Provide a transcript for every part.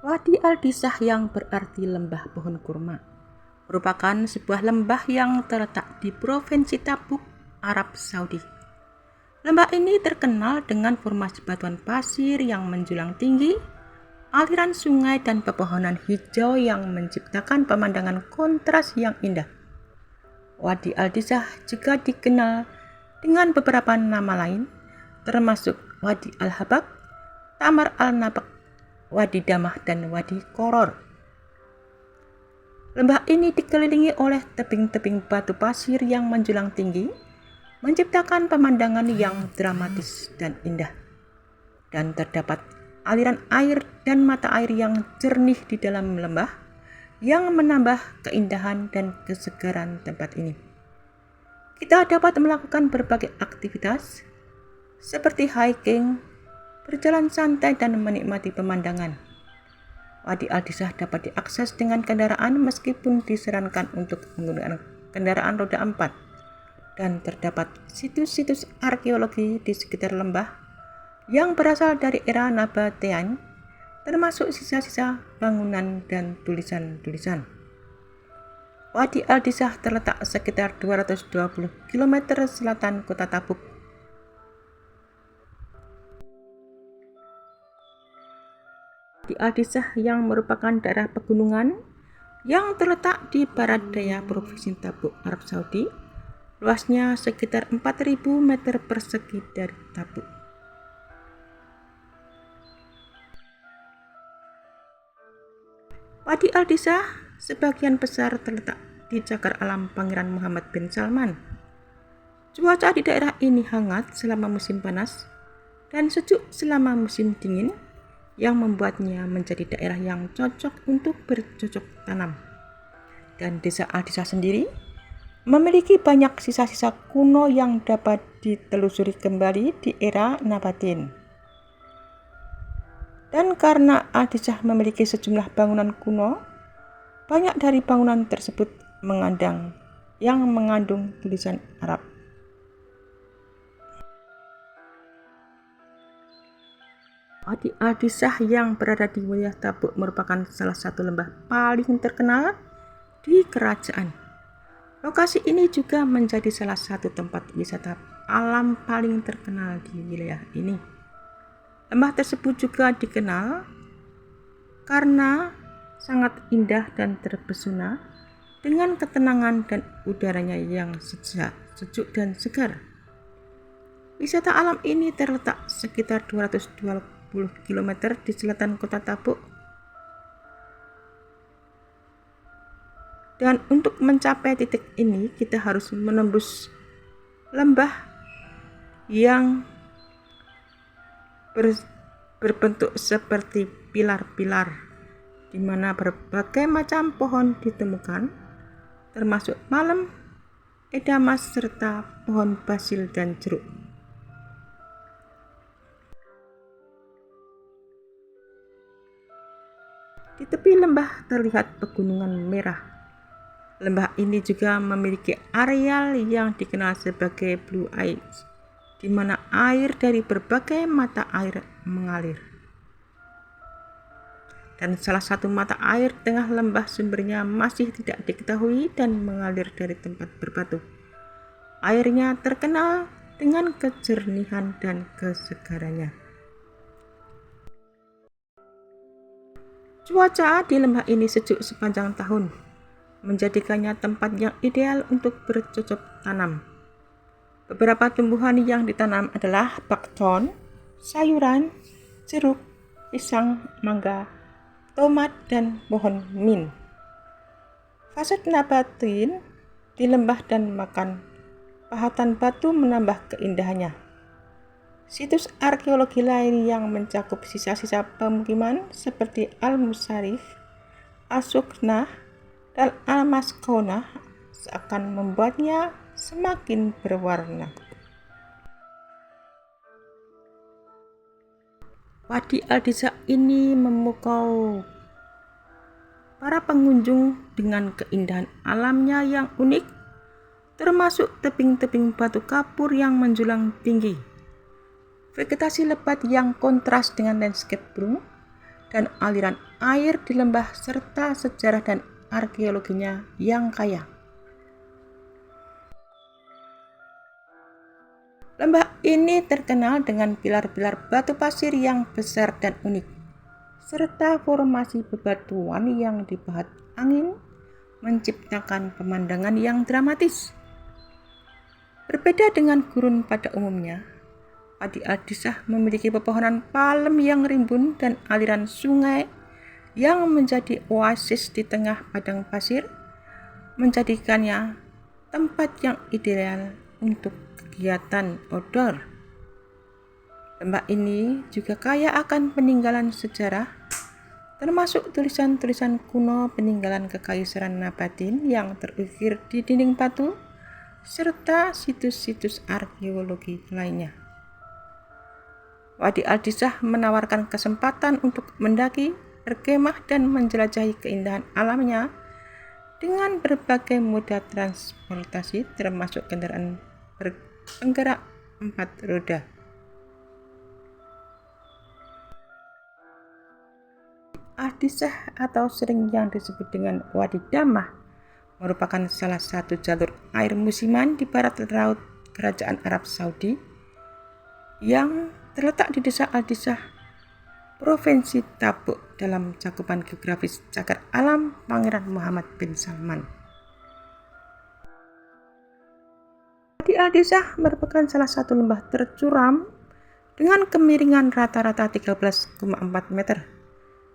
Wadi Al-Disah yang berarti lembah pohon kurma merupakan sebuah lembah yang terletak di Provinsi Tabuk, Arab Saudi. Lembah ini terkenal dengan formasi batuan pasir yang menjulang tinggi, aliran sungai dan pepohonan hijau yang menciptakan pemandangan kontras yang indah. Wadi Al-Disah juga dikenal dengan beberapa nama lain, termasuk Wadi Al-Habak, Tamar Al-Nabak, Wadi Damah, dan Wadi Koror. Lembah ini dikelilingi oleh tebing-tebing batu pasir yang menjulang tinggi, menciptakan pemandangan yang dramatis dan indah. Dan terdapat aliran air dan mata air yang jernih di dalam lembah yang menambah keindahan dan kesegaran tempat ini. Kita dapat melakukan berbagai aktivitas seperti hiking, berjalan santai, dan menikmati pemandangan. Wadi Al-Disah dapat diakses dengan kendaraan meskipun disarankan untuk menggunakan kendaraan roda 4. Dan terdapat situs-situs arkeologi di sekitar lembah yang berasal dari era Nabatean, termasuk sisa-sisa bangunan dan tulisan-tulisan. Wadi Al-Disah terletak sekitar 220 km selatan kota Tabuk. Wadi Al-Disah yang merupakan daerah pegunungan yang terletak di barat daya Provinsi Tabuk, Arab Saudi, luasnya sekitar 4.000 meter persegi dari Tabuk. Wadi Al-Disah sebagian besar terletak di cagar alam Pangeran Muhammad bin Salman. Cuaca di daerah ini hangat selama musim panas dan sejuk selama musim dingin, yang membuatnya menjadi daerah yang cocok untuk bercocok tanam. Dan desa Al-Disah sendiri memiliki banyak sisa-sisa kuno yang dapat ditelusuri kembali di era Nabatean. Dan karena Al-Disah memiliki sejumlah bangunan kuno, banyak dari bangunan tersebut mengandung tulisan Arab. Wadi Al-Disah yang berada di wilayah Tabuk merupakan salah satu lembah paling terkenal di kerajaan. Lokasi ini juga menjadi salah satu tempat wisata alam paling terkenal di wilayah ini. Lembah tersebut juga dikenal karena sangat indah dan terpesona dengan ketenangan dan udaranya yang sejuk dan segar. Wisata alam ini terletak sekitar 220 km di selatan kota Tabuk. Dan untuk mencapai titik ini, kita harus menembus lembah yang berbentuk seperti pilar-pilar, di mana berbagai macam pohon ditemukan, termasuk palem, edamas, serta pohon basil dan jeruk. Di tepi lembah terlihat pegunungan merah. Lembah ini juga memiliki areal yang dikenal sebagai Blue Ice, di mana air dari berbagai mata air mengalir. Dan salah satu mata air tengah lembah sumbernya masih tidak diketahui dan mengalir dari tempat berbatu. Airnya terkenal dengan kejernihan dan kesegarannya. Cuaca di lembah ini sejuk sepanjang tahun, menjadikannya tempat yang ideal untuk bercocok tanam. Beberapa tumbuhan yang ditanam adalah bakcon, sayuran, jeruk, pisang, mangga, tomat, dan pohon mint. Fase nabatean di lembah dan makan pahatan batu menambah keindahannya. Situs arkeologi lain yang mencakup sisa-sisa pemukiman seperti Al-Musarif, Al-Suknah, dan Al-Maskonah seakan membuatnya semakin berwarna. Wadi Al-Disah ini memukau para pengunjung dengan keindahan alamnya yang unik, termasuk tebing-tebing batu kapur yang menjulang tinggi, vegetasi lebat yang kontras dengan landscape brung, dan aliran air di lembah serta sejarah dan arkeologinya yang kaya. Lembah ini terkenal dengan pilar-pilar batu pasir yang besar dan unik, serta formasi bebatuan yang dipahat angin menciptakan pemandangan yang dramatis. Berbeda dengan gurun pada umumnya, Wadi Ardisah memiliki pepohonan palem yang rimbun dan aliran sungai yang menjadi oasis di tengah padang pasir, menjadikannya tempat yang ideal untuk kegiatan outdoor. Lembah ini juga kaya akan peninggalan sejarah, termasuk tulisan-tulisan kuno peninggalan Kekaisaran Nabatin yang terukir di dinding batu, serta situs-situs arkeologi lainnya. Wadi Ardisah menawarkan kesempatan untuk mendaki, berkemah, dan menjelajahi keindahan alamnya dengan berbagai moda transportasi termasuk kendaraan berpenggerak 4 roda. Ardisah atau sering yang disebut dengan Wadi Damah merupakan salah satu jalur air musiman di barat laut Kerajaan Arab Saudi yang terletak di Desa Ardisah, Provinsi Tabuk dalam cakupan geografis Cagar Alam Pangeran Muhammad bin Salman. Wadi Ardisah merupakan salah satu lembah tercuram dengan kemiringan rata-rata 13,4 meter.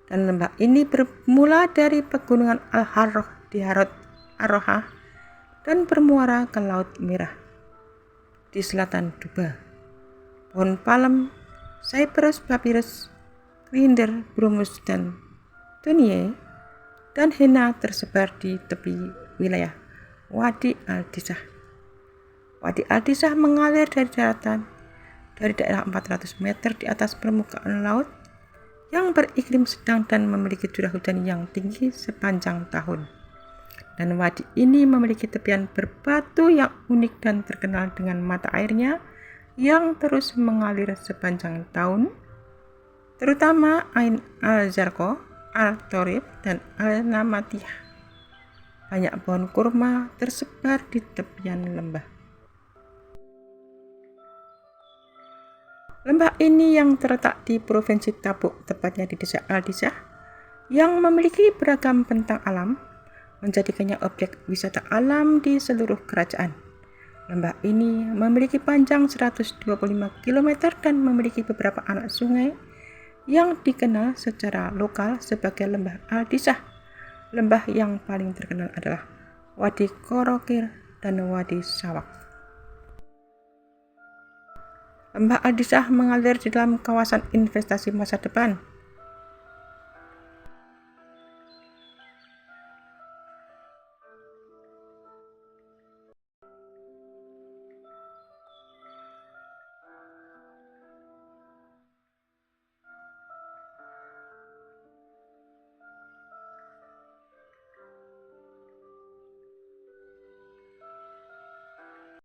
Dan lembah ini bermula dari pegunungan Al-Harroh di Harod Arroha dan bermuara ke Laut Merah di selatan Duba. Pohon palem, Cyprus papyrus, Grinder, Bromus, dan Tunie, dan henna tersebar di tepi wilayah Wadi Ardisah. Wadi Ardisah mengalir dari daratan dari daerah 400 meter di atas permukaan laut yang beriklim sedang dan memiliki curah hujan yang tinggi sepanjang tahun. Dan wadi ini memiliki tepian berbatu yang unik dan terkenal dengan mata airnya yang terus mengalir sepanjang tahun, terutama Ain Al-Zarqa, Al-Torib, dan Al-Namatiyah. Banyak pohon kurma tersebar di tepian lembah. Lembah ini yang terletak di Provinsi Tabuk, tepatnya di Desa Ardisah, yang memiliki beragam bentang alam, menjadikannya objek wisata alam di seluruh kerajaan. Lembah ini memiliki panjang 125 km dan memiliki beberapa anak sungai yang dikenal secara lokal sebagai Lembah Ardisah. Lembah yang paling terkenal adalah Wadi Korokir dan Wadi Sawak. Lembah Ardisah mengalir di dalam kawasan investasi masa depan